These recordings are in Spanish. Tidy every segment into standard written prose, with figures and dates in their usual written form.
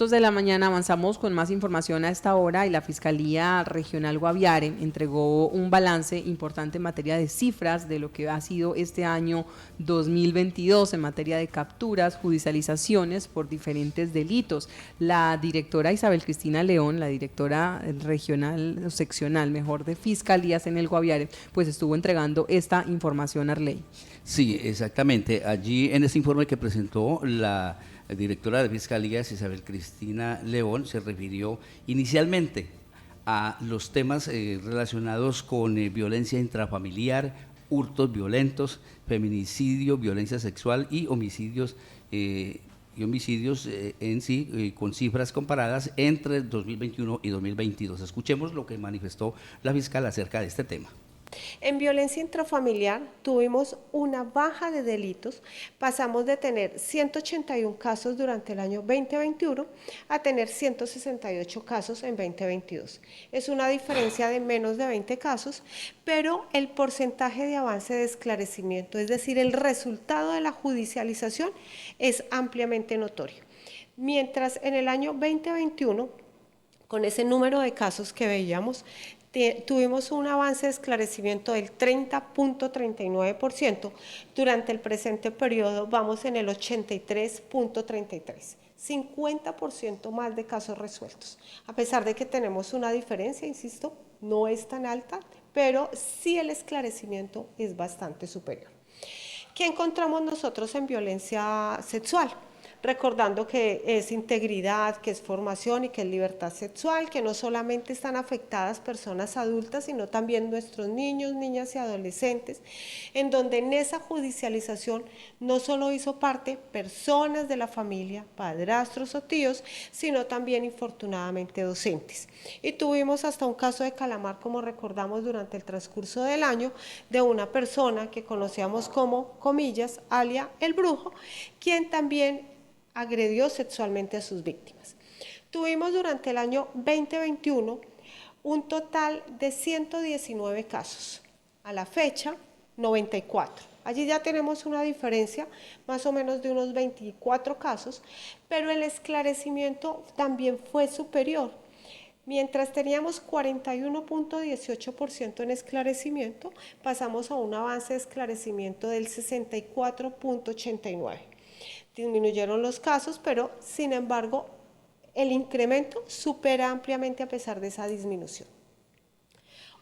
De la mañana avanzamos con más información a esta hora y la Fiscalía Regional Guaviare entregó un balance importante en materia de cifras de lo que ha sido este año 2022 en materia de capturas, judicializaciones por diferentes delitos. La directora Isabel Cristina León, la directora regional o seccional, mejor, de Fiscalías en el Guaviare, pues estuvo entregando esta información a Arley. Sí, exactamente. Allí en ese informe que presentó la directora de Fiscalías, Isabel Cristina León, se refirió inicialmente a los temas relacionados con violencia intrafamiliar, hurtos violentos, feminicidio, violencia sexual y homicidios en sí, con cifras comparadas entre 2021 y 2022. Escuchemos lo que manifestó la fiscal acerca de este tema. En violencia intrafamiliar tuvimos una baja de delitos, pasamos de tener 181 casos durante el año 2021 a tener 168 casos en 2022. Es una diferencia de menos de 20 casos, pero el porcentaje de avance de esclarecimiento, es decir, el resultado de la judicialización, es ampliamente notorio. Mientras en el año 2021, con ese número de casos que veíamos, tuvimos un avance de esclarecimiento del 30.39%, durante el presente periodo vamos en el 83.33%, 50% más de casos resueltos, a pesar de que tenemos una diferencia, insisto, no es tan alta, pero sí el esclarecimiento es bastante superior. ¿Qué encontramos nosotros en violencia sexual? Recordando que es integridad, que es formación y que es libertad sexual, que no solamente están afectadas personas adultas, sino también nuestros niños, niñas y adolescentes, en donde en esa judicialización no solo hizo parte personas de la familia, padrastros o tíos, sino también infortunadamente docentes. Y tuvimos hasta un caso de Calamar, como recordamos durante el transcurso del año, de una persona que conocíamos como, comillas, alia el brujo, quien también agredió sexualmente a sus víctimas. Tuvimos durante el año 2021 un total de 119 casos. A la fecha, 94. Allí ya tenemos una diferencia más o menos de unos 24 casos, pero el esclarecimiento también fue superior. Mientras teníamos 41.18% en esclarecimiento, pasamos a un avance de esclarecimiento del 64.89%. Disminuyeron los casos, pero sin embargo el incremento supera ampliamente a pesar de esa disminución.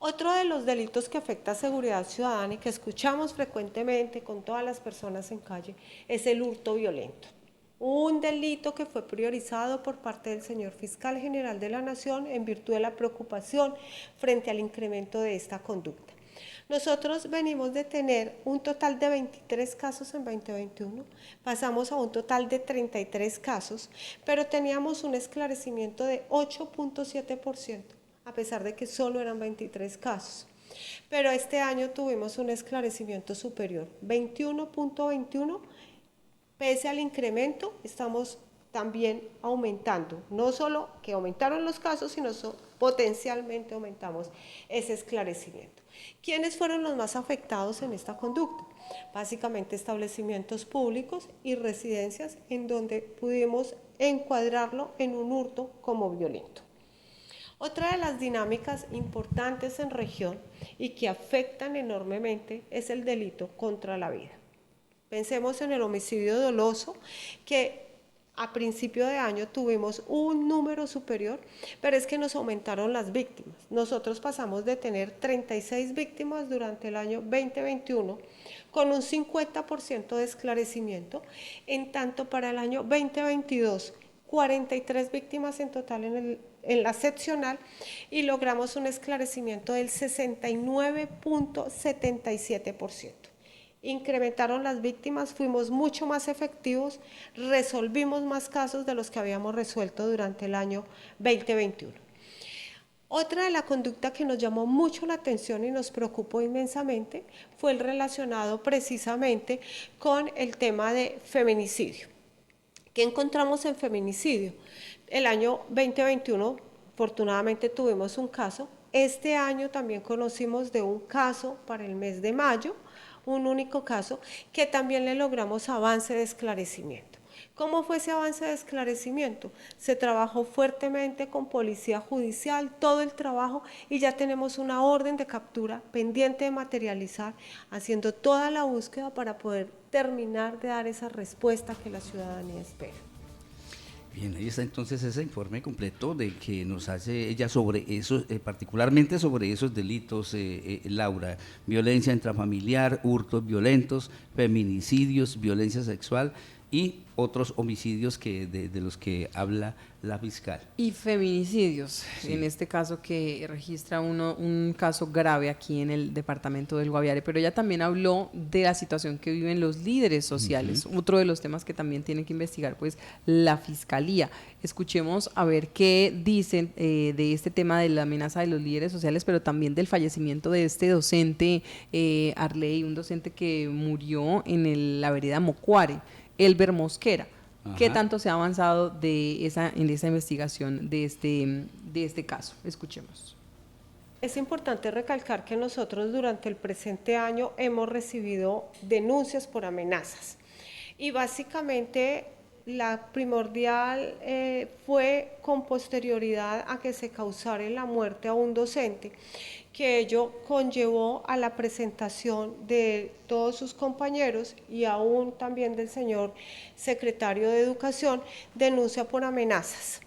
Otro de los delitos que afecta a seguridad ciudadana y que escuchamos frecuentemente con todas las personas en calle es el hurto violento. Un delito que fue priorizado por parte del señor Fiscal General de la Nación en virtud de la preocupación frente al incremento de esta conducta. Nosotros venimos de tener un total de 23 casos en 2021, pasamos a un total de 33 casos, pero teníamos un esclarecimiento de 8.7%, a pesar de que solo eran 23 casos. Pero este año tuvimos un esclarecimiento superior, 21.21%, pese al incremento, estamos también aumentando, no solo que aumentaron los casos, sino potencialmente aumentamos ese esclarecimiento. ¿Quiénes fueron los más afectados en esta conducta? Básicamente establecimientos públicos y residencias en donde pudimos encuadrarlo en un hurto como violento. Otra de las dinámicas importantes en región y que afectan enormemente es el delito contra la vida. Pensemos en el homicidio doloso, que a principio de año tuvimos un número superior, pero es que nos aumentaron las víctimas. Nosotros pasamos de tener 36 víctimas durante el año 2021 con un 50% de esclarecimiento, en tanto para el año 2022, 43 víctimas en total en la seccional y logramos un esclarecimiento del 69.77%. Incrementaron las víctimas, fuimos mucho más efectivos, resolvimos más casos de los que habíamos resuelto durante el año 2021. Otra de la conducta que nos llamó mucho la atención y nos preocupó inmensamente fue el relacionado precisamente con el tema de feminicidio. ¿Qué encontramos en feminicidio? El año 2021, afortunadamente tuvimos un caso. Este año también conocimos de un caso para el mes de mayo, un único caso, que también le logramos avance de esclarecimiento. ¿Cómo fue ese avance de esclarecimiento? Se trabajó fuertemente con policía judicial, todo el trabajo, y ya tenemos una orden de captura pendiente de materializar, haciendo toda la búsqueda para poder terminar de dar esa respuesta que la ciudadanía espera. Bien, ahí está entonces ese informe completo de que nos hace ella sobre eso, particularmente sobre esos delitos, Laura: violencia intrafamiliar, hurtos violentos, feminicidios, violencia sexual y otros homicidios de los que habla la fiscal. Y feminicidios, Sí. en este caso que registra un caso grave aquí en el departamento del Guaviare, pero ella también habló de la situación que viven los líderes sociales, otro de los temas que también tiene que investigar pues la fiscalía. Escuchemos a ver qué dicen de este tema de la amenaza de los líderes sociales, pero también del fallecimiento de este docente, Arley, un docente que murió en la vereda Mocuare, Elber Mosquera. ¿Qué Ajá. tanto se ha avanzado en esa investigación de este caso? Escuchemos. Es importante recalcar que nosotros durante el presente año hemos recibido denuncias por amenazas, y básicamente la primordial fue con posterioridad a que se causara la muerte a un docente, que ello conllevó a la presentación de todos sus compañeros y aún también del señor secretario de Educación, denuncia por amenazas.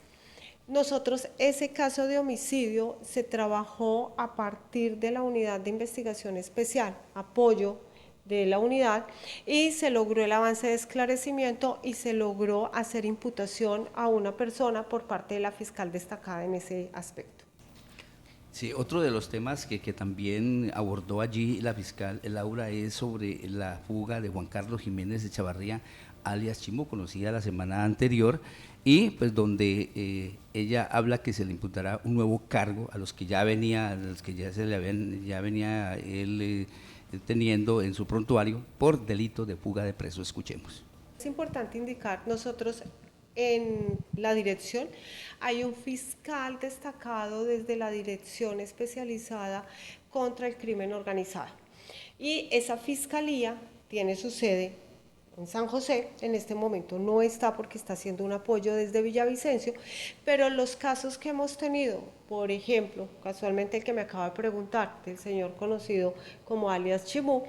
Nosotros ese caso de homicidio se trabajó a partir de la unidad de investigación especial, apoyo de la unidad, y se logró el avance de esclarecimiento y se logró hacer imputación a una persona por parte de la fiscal destacada en ese aspecto. Sí, otro de los temas que también abordó allí la fiscal Laura es sobre la fuga de Juan Carlos Jiménez de Chavarría, alias Chimbo, conocida la semana anterior, y pues donde ella habla que se le imputará un nuevo cargo a los que ya venía él teniendo en su prontuario por delito de fuga de preso. Escuchemos. Es importante indicar, nosotros en la dirección hay un fiscal destacado desde la dirección especializada contra el crimen organizado, y esa fiscalía tiene su sede en San José. En este momento no está porque está haciendo un apoyo desde Villavicencio, pero los casos que hemos tenido, por ejemplo, casualmente el que me acaba de preguntar, del señor conocido como alias Chimú,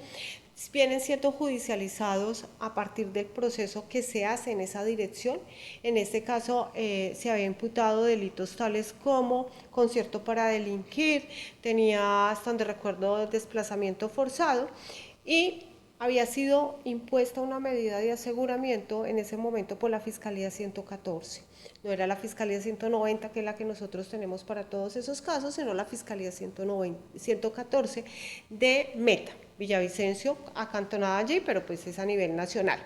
vienen siendo judicializados a partir del proceso que se hace en esa dirección. En este caso se había imputado delitos tales como concierto para delinquir, tenía, hasta donde recuerdo, desplazamiento forzado, y había sido impuesta una medida de aseguramiento en ese momento por la Fiscalía 114. No era la Fiscalía 190, que es la que nosotros tenemos para todos esos casos, sino la Fiscalía 114 de Meta, Villavicencio, acantonada allí, pero pues es a nivel nacional.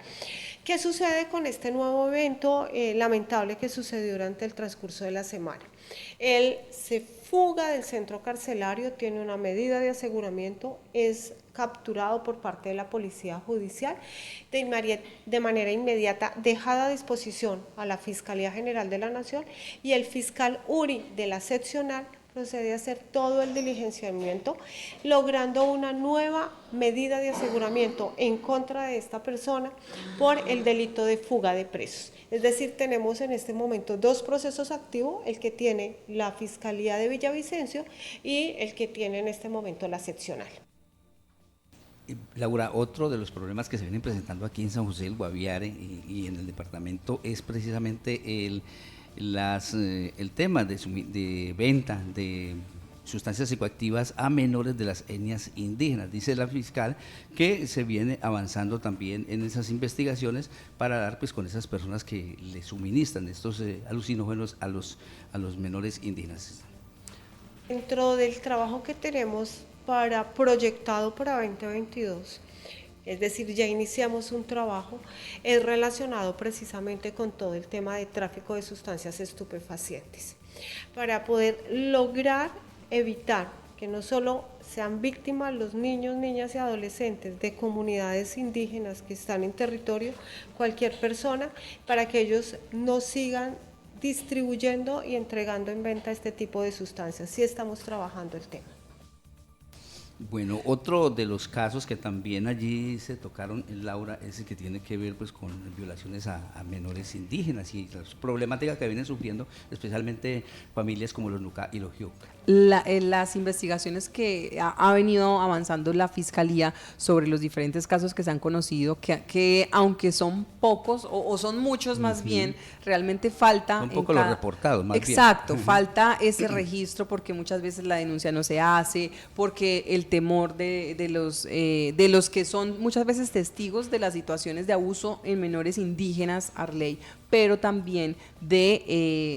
¿Qué sucede con este nuevo evento lamentable que sucedió durante el transcurso de la semana? Él se fuga del centro carcelario, tiene una medida de aseguramiento, es capturado por parte de la Policía Judicial, de manera inmediata dejada a disposición a la Fiscalía General de la Nación, y el fiscal Uri de la seccional procede a hacer todo el diligenciamiento, logrando una nueva medida de aseguramiento en contra de esta persona por el delito de fuga de presos. Es decir, tenemos en este momento dos procesos activos, el que tiene la Fiscalía de Villavicencio y el que tiene en este momento la seccional. Laura, otro de los problemas que se vienen presentando aquí en San José del Guaviare y en el departamento es precisamente el tema de venta de sustancias psicoactivas a menores de las etnias indígenas. Dice la fiscal que se viene avanzando también en esas investigaciones para dar pues con esas personas que le suministran estos alucinógenos a los menores indígenas. Dentro del trabajo que tenemos proyectado para 2022, es decir, ya iniciamos un trabajo, es relacionado precisamente con todo el tema de tráfico de sustancias estupefacientes, para poder lograr evitar que no solo sean víctimas los niños, niñas y adolescentes de comunidades indígenas que están en territorio, cualquier persona, para que ellos no sigan distribuyendo y entregando en venta este tipo de sustancias. Sí estamos trabajando el tema. Bueno, otro de los casos que también allí se tocaron en Laura es el que tiene que ver pues con violaciones a menores indígenas y las problemáticas que vienen sufriendo especialmente familias como los Nuca y los Jiu. Las investigaciones que ha venido avanzando la Fiscalía sobre los diferentes casos que se han conocido, que aunque son pocos o son muchos más bien, realmente falta... Un poco los reportados, más bien. Exacto, falta ese registro porque muchas veces la denuncia no se hace, porque el temor de los que son muchas veces testigos de las situaciones de abuso en menores indígenas, Arley, pero también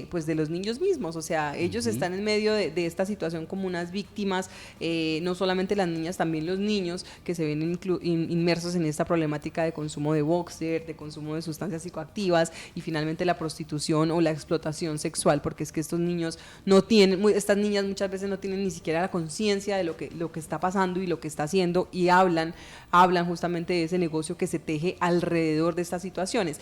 pues de los niños mismos, o sea, ellos están en medio de esta situación como unas víctimas, no solamente las niñas, también los niños que se ven inmersos en esta problemática de consumo de boxer, de consumo de sustancias psicoactivas y finalmente la prostitución o la explotación sexual, porque es que estos niños no tienen, estas niñas muchas veces no tienen ni siquiera la conciencia de lo que está pasando y lo que está haciendo y hablan justamente de ese negocio que se teje alrededor de estas situaciones.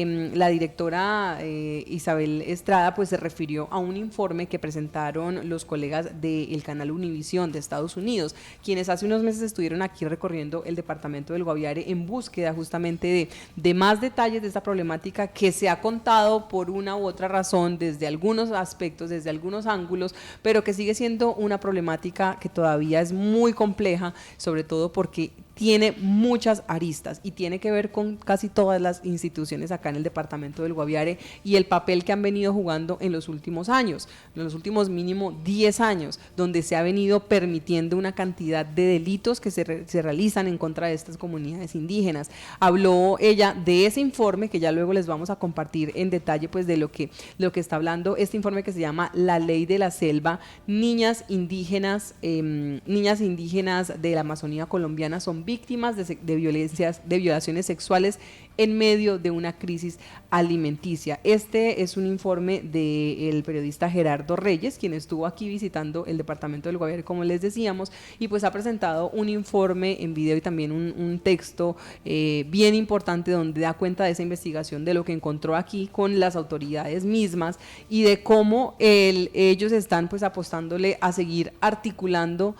La directora Isabel Estrada pues se refirió a un informe que presentaron los colegas del canal Univisión de Estados Unidos, quienes hace unos meses estuvieron aquí recorriendo el departamento del Guaviare en búsqueda justamente de más detalles de esta problemática que se ha contado por una u otra razón desde algunos aspectos, desde algunos ángulos, pero que sigue siendo una problemática que todavía es muy compleja, sobre todo porque tiene muchas aristas y tiene que ver con casi todas las instituciones acá en el departamento del Guaviare y el papel que han venido jugando en los últimos años, en los últimos mínimo 10 años, donde se ha venido permitiendo una cantidad de delitos que se realizan en contra de estas comunidades indígenas. Habló ella de ese informe que ya luego les vamos a compartir en detalle pues de lo que está hablando este informe que se llama La Ley de la Selva. Niñas indígenas de la Amazonía colombiana son víctimas de violaciones sexuales en medio de una crisis alimenticia. Este es un informe del periodista Gerardo Reyes, quien estuvo aquí visitando el departamento del Guaviare, como les decíamos, y pues ha presentado un informe en video y también un texto bien importante donde da cuenta de esa investigación, de lo que encontró aquí con las autoridades mismas y de cómo ellos están pues apostándole a seguir articulando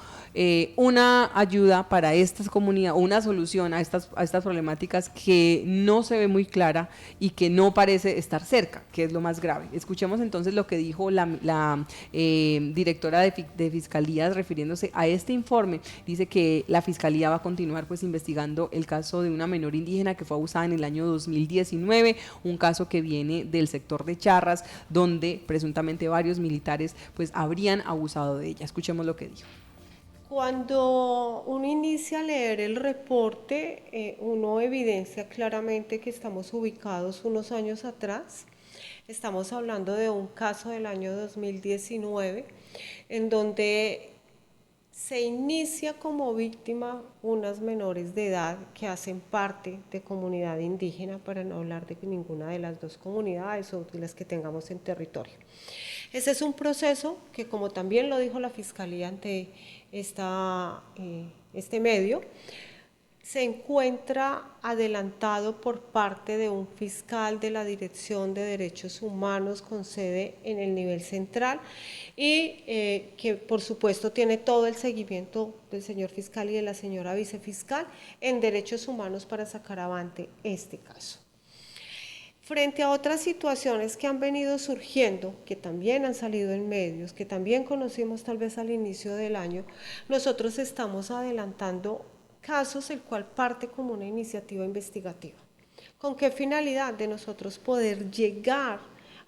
una ayuda para estas comunidades, una solución a estas problemáticas que no se ve muy clara y que no parece estar cerca, que es lo más grave. Escuchemos entonces lo que dijo la directora de Fiscalía refiriéndose a este informe. Dice que la Fiscalía va a continuar pues investigando el caso de una menor indígena que fue abusada en el año 2019, un caso que viene del sector de Charras, donde presuntamente varios militares pues habrían abusado de ella. Escuchemos lo que dijo. Cuando uno inicia a leer el reporte, uno evidencia claramente que estamos ubicados unos años atrás. Estamos hablando de un caso del año 2019, en donde se inicia como víctima unas menores de edad que hacen parte de comunidad indígena, para no hablar de ninguna de las dos comunidades o de las que tengamos en territorio. Ese es un proceso que, como también lo dijo la Fiscalía ante este medio, se encuentra adelantado por parte de un fiscal de la Dirección de Derechos Humanos con sede en el nivel central y que por supuesto tiene todo el seguimiento del señor fiscal y de la señora vicefiscal en Derechos Humanos para sacar avante este caso. Frente a otras situaciones que han venido surgiendo, que también han salido en medios, que también conocimos tal vez al inicio del año, nosotros estamos adelantando casos el cual parte como una iniciativa investigativa. ¿Con qué finalidad? De nosotros poder llegar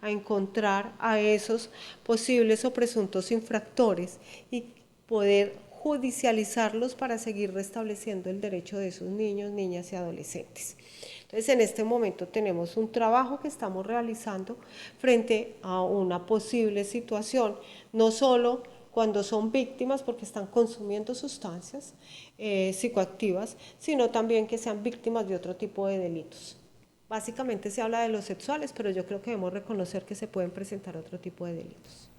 a encontrar a esos posibles o presuntos infractores y poder judicializarlos para seguir restableciendo el derecho de esos niños, niñas y adolescentes. Entonces, en este momento tenemos un trabajo que estamos realizando frente a una posible situación, no solo cuando son víctimas porque están consumiendo sustancias psicoactivas, sino también que sean víctimas de otro tipo de delitos. Básicamente se habla de los sexuales, pero yo creo que debemos reconocer que se pueden presentar otro tipo de delitos.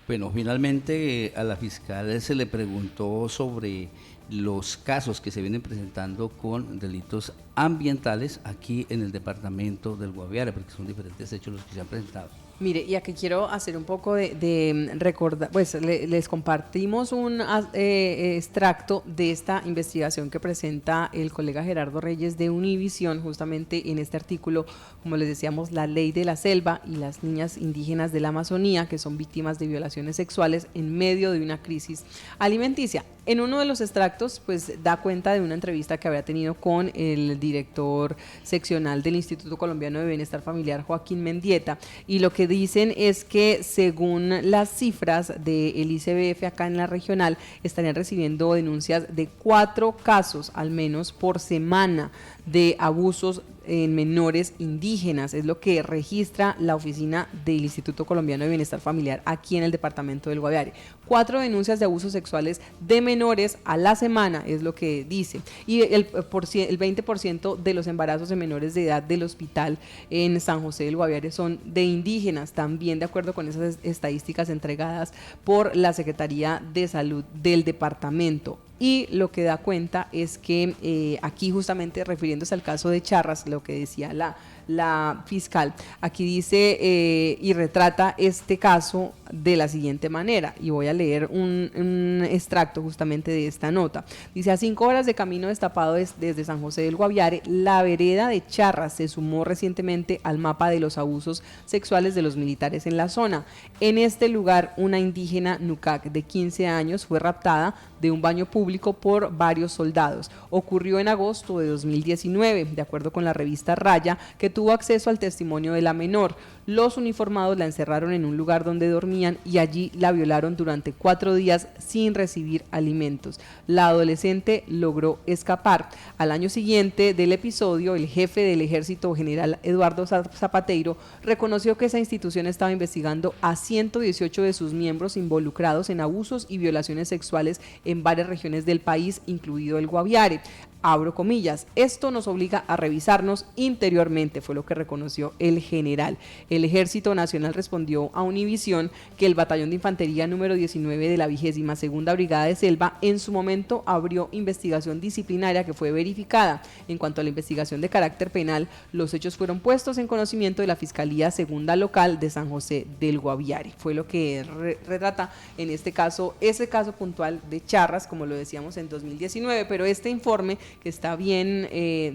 Bueno, finalmente a la fiscal se le preguntó sobre los casos que se vienen presentando con delitos ambientales aquí en el departamento del Guaviare, porque son diferentes hechos los que se han presentado. Mire, y aquí quiero hacer un poco de recordar, pues les compartimos un extracto de esta investigación que presenta el colega Gerardo Reyes de Univisión, justamente en este artículo, como les decíamos, la ley de la selva y las niñas indígenas de la Amazonía que son víctimas de violaciones sexuales en medio de una crisis alimenticia. En uno de los extractos, pues da cuenta de una entrevista que había tenido con el director seccional del Instituto Colombiano de Bienestar Familiar, Joaquín Mendieta, y lo que dicen es que según las cifras del ICBF acá en la regional, estarían recibiendo denuncias de 4 casos al menos por semana de abusos en menores indígenas, es lo que registra la oficina del Instituto Colombiano de Bienestar Familiar aquí en el departamento del Guaviare. 4 denuncias de abusos sexuales de menores a la semana, es lo que dice. Y el 20% de los embarazos de menores de edad del hospital en San José del Guaviare son de indígenas, también de acuerdo con esas estadísticas entregadas por la Secretaría de Salud del departamento. Y lo que da cuenta es que aquí justamente refiriéndose al caso de Charras, lo que decía la fiscal, aquí dice y retrata este caso de la siguiente manera, y voy a leer un extracto justamente de esta nota. Dice: a 5 horas de camino destapado desde San José del Guaviare, la vereda de Charras se sumó recientemente al mapa de los abusos sexuales de los militares en la zona. En este lugar, una indígena Nucac de 15 años fue raptada de un baño público por varios soldados. Ocurrió en agosto de 2019, de acuerdo con la revista Raya, que tuvo acceso al testimonio de la menor. Los uniformados la encerraron en un lugar donde dormían y allí la violaron durante 4 días sin recibir alimentos. La adolescente logró escapar. Al año siguiente del episodio, el jefe del Ejército, general Eduardo Zapateiro, reconoció que esa institución estaba investigando a 118 de sus miembros involucrados en abusos y violaciones sexuales en varias regiones del país, incluido el Guaviare. Abro comillas, esto nos obliga a revisarnos interiormente, fue lo que reconoció el general. El Ejército Nacional respondió a Univisión que el Batallón de Infantería número 19 de la 22ª Brigada de Selva en su momento abrió investigación disciplinaria que fue verificada. En cuanto a la investigación de carácter penal, los hechos fueron puestos en conocimiento de la Fiscalía Segunda Local de San José del Guaviare. Fue lo que retrata en este caso, ese caso puntual de Charras, como lo decíamos en 2019, pero este informe que está bien,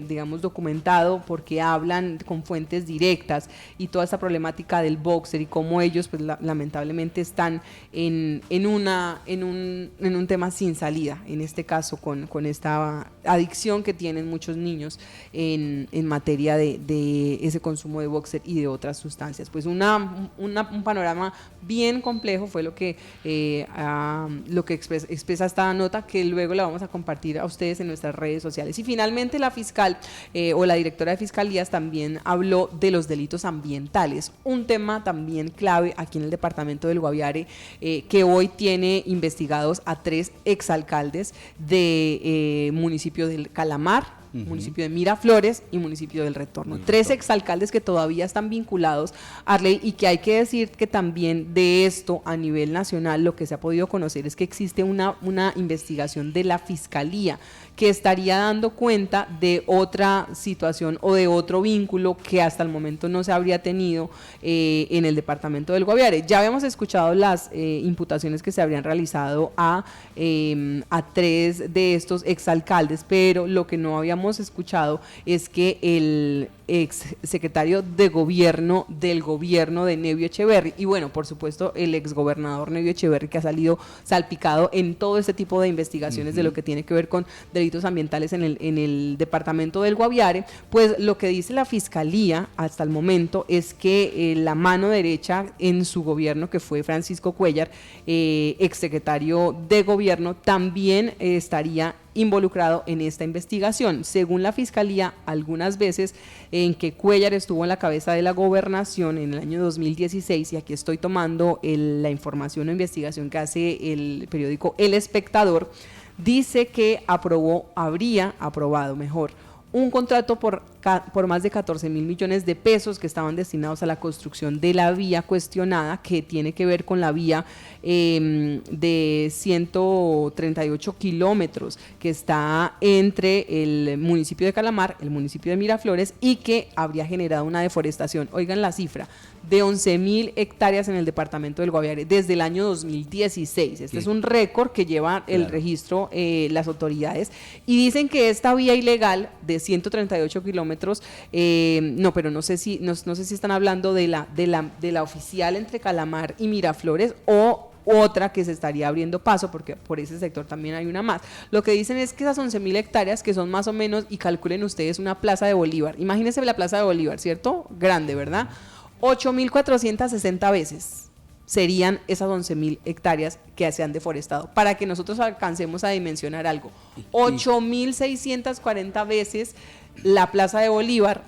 digamos, documentado porque hablan con fuentes directas y toda esta problemática del boxer y cómo ellos, pues lamentablemente están en un tema sin salida, en este caso con esta adicción que tienen muchos niños en materia de ese consumo de boxer y de otras sustancias. Pues un panorama bien complejo fue lo que expresa esta nota, que luego la vamos a compartir a ustedes en nuestras redes sociales. Y finalmente la fiscal o la directora de fiscalías también habló de los delitos ambientales, un tema también clave aquí en el departamento del Guaviare, que hoy tiene investigados a 3 exalcaldes de municipio del Calamar, municipio de Miraflores y municipio del Retorno. 3 exalcaldes que todavía están vinculados a ley, y que hay que decir que también de esto a nivel nacional lo que se ha podido conocer es que existe una investigación de la Fiscalía que estaría dando cuenta de otra situación o de otro vínculo que hasta el momento no se habría tenido en el departamento del Guaviare. Ya habíamos escuchado las imputaciones que se habrían realizado a 3 de estos exalcaldes, pero lo que no habíamos escuchado es que el ex secretario de gobierno del gobierno de Nevio Echeverry, y bueno, por supuesto el ex gobernador Nevio Echeverry, que ha salido salpicado en todo este tipo de investigaciones de lo que tiene que ver con delitos ambientales en el departamento del Guaviare, pues lo que dice la Fiscalía hasta el momento es que la mano derecha en su gobierno, que fue Francisco Cuéllar, ex secretario de gobierno, también estaría involucrado en esta investigación. Según la Fiscalía, algunas veces en que Cuéllar estuvo en la cabeza de la gobernación en el año 2016, y aquí estoy tomando la información o investigación que hace el periódico El Espectador, dice que habría aprobado un contrato por por más de 14.000 millones de pesos que estaban destinados a la construcción de la vía cuestionada, que tiene que ver con la vía de 138 kilómetros que está entre el municipio de Calamar, el municipio de Miraflores, y que habría generado una deforestación, oigan la cifra, de 11.000 hectáreas en el departamento del Guaviare desde el año 2016. Este es un récord que lleva el registro las autoridades, y dicen que esta vía ilegal de 138 kilómetros, no, pero no sé si están hablando de la oficial entre Calamar y Miraflores o otra que se estaría abriendo paso, porque por ese sector también hay una más. Lo que dicen es que esas 11.000 hectáreas, que son más o menos, y calculen ustedes, una plaza de Bolívar. Imagínense la plaza de Bolívar, ¿cierto? Grande, ¿verdad? 8.460 veces serían esas 11.000 hectáreas que se han deforestado, para que nosotros alcancemos a dimensionar algo. 8.640 veces la plaza de Bolívar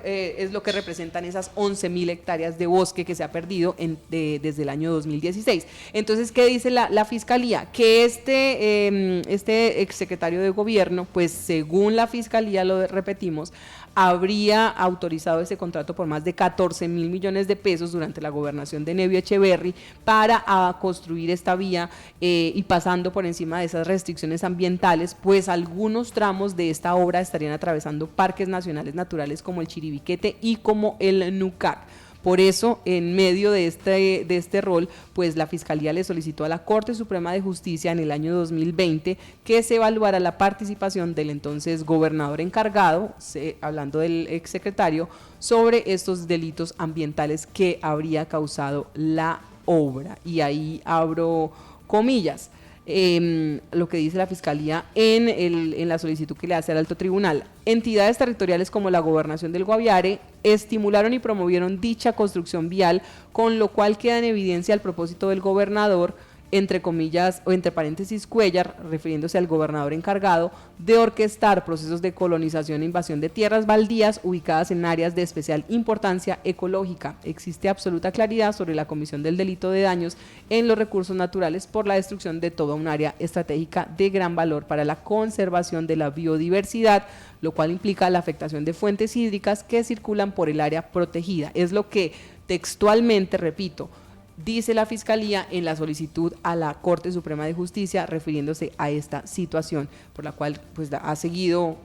es lo que representan esas 11.000 hectáreas de bosque que se ha perdido desde el año 2016. Entonces, ¿qué dice la Fiscalía? Que este exsecretario de Gobierno, pues según la Fiscalía, lo repetimos, habría autorizado ese contrato por más de 14.000 millones de pesos durante la gobernación de Nevio Echeverry para construir esta vía, y pasando por encima de esas restricciones ambientales, pues algunos tramos de esta obra estarían atravesando parques nacionales naturales como el Chiribiquete y como el Nucac. Por eso, en medio de este rol, pues la Fiscalía le solicitó a la Corte Suprema de Justicia en el año 2020 que se evaluara la participación del entonces gobernador encargado, hablando del exsecretario, sobre estos delitos ambientales que habría causado la obra. Y ahí abro comillas. Lo que dice la Fiscalía en la solicitud que le hace al Alto Tribunal: entidades territoriales como la Gobernación del Guaviare estimularon y promovieron dicha construcción vial, con lo cual queda en evidencia el propósito del gobernador, entre comillas o entre paréntesis Cuellar, refiriéndose al gobernador encargado, de orquestar procesos de colonización e invasión de tierras baldías ubicadas en áreas de especial importancia ecológica. Existe absoluta claridad sobre la comisión del delito de daños en los recursos naturales por la destrucción de toda un área estratégica de gran valor para la conservación de la biodiversidad, lo cual implica la afectación de fuentes hídricas que circulan por el área protegida. Es lo que textualmente, repito, dice la Fiscalía en la solicitud a la Corte Suprema de Justicia, refiriéndose a esta situación, por la cual pues ha seguido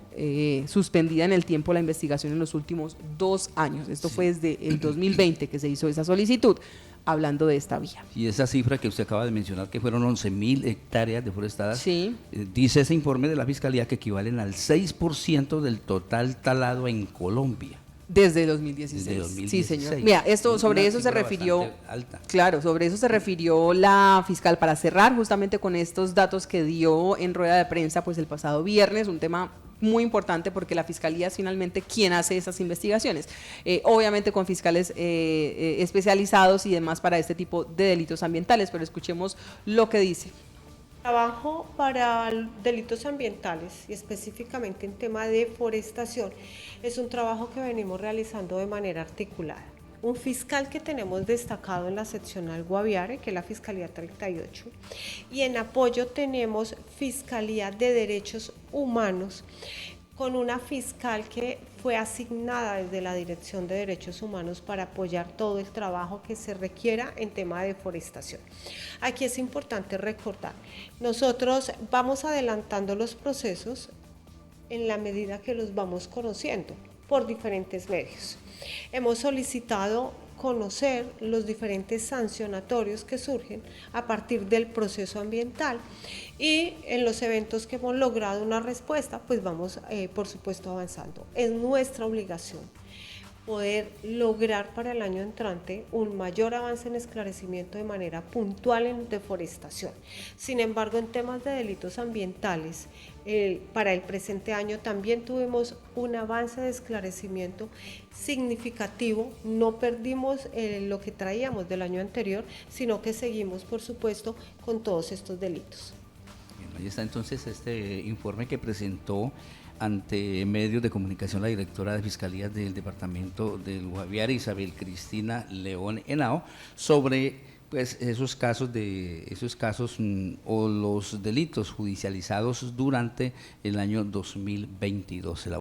suspendida en el tiempo la investigación en los últimos 2 años. Esto fue desde el 2020 que se hizo esa solicitud, hablando de esta vía. Y esa cifra que usted acaba de mencionar, que fueron 11.000 hectáreas deforestadas, sí, dice ese informe de la Fiscalía que equivalen al 6% del total talado en Colombia. Desde 2016. Desde 2016. Sí, señor. Mira, sobre eso se refirió, claro, sobre eso se refirió la fiscal, para cerrar justamente con estos datos que dio en rueda de prensa pues el pasado viernes, un tema muy importante porque la Fiscalía es finalmente quien hace esas investigaciones, obviamente con fiscales especializados y demás para este tipo de delitos ambientales, pero escuchemos lo que dice. Trabajo para delitos ambientales y específicamente en tema de deforestación es un trabajo que venimos realizando de manera articulada. Un fiscal que tenemos destacado en la seccional Guaviare, que es la Fiscalía 38, y en apoyo tenemos Fiscalía de Derechos Humanos, con una fiscal que fue asignada desde la Dirección de Derechos Humanos para apoyar todo el trabajo que se requiera en tema de deforestación. Aquí es importante recordar, nosotros vamos adelantando los procesos en la medida que los vamos conociendo por diferentes medios. Hemos solicitado conocer los diferentes sancionatorios que surgen a partir del proceso ambiental, y en los eventos que hemos logrado una respuesta, pues vamos por supuesto avanzando. Es nuestra obligación poder lograr para el año entrante un mayor avance en esclarecimiento de manera puntual en deforestación. Sin embargo, en temas de delitos ambientales, para el presente año también tuvimos un avance de esclarecimiento significativo. No perdimos lo que traíamos del año anterior, sino que seguimos, por supuesto, con todos estos delitos. Bien, ahí está entonces este informe que presentó ante medios de comunicación la directora de Fiscalía del Departamento del Guaviare, Isabel Cristina León Henao, sobre pues esos casos o los delitos judicializados durante el año 2022.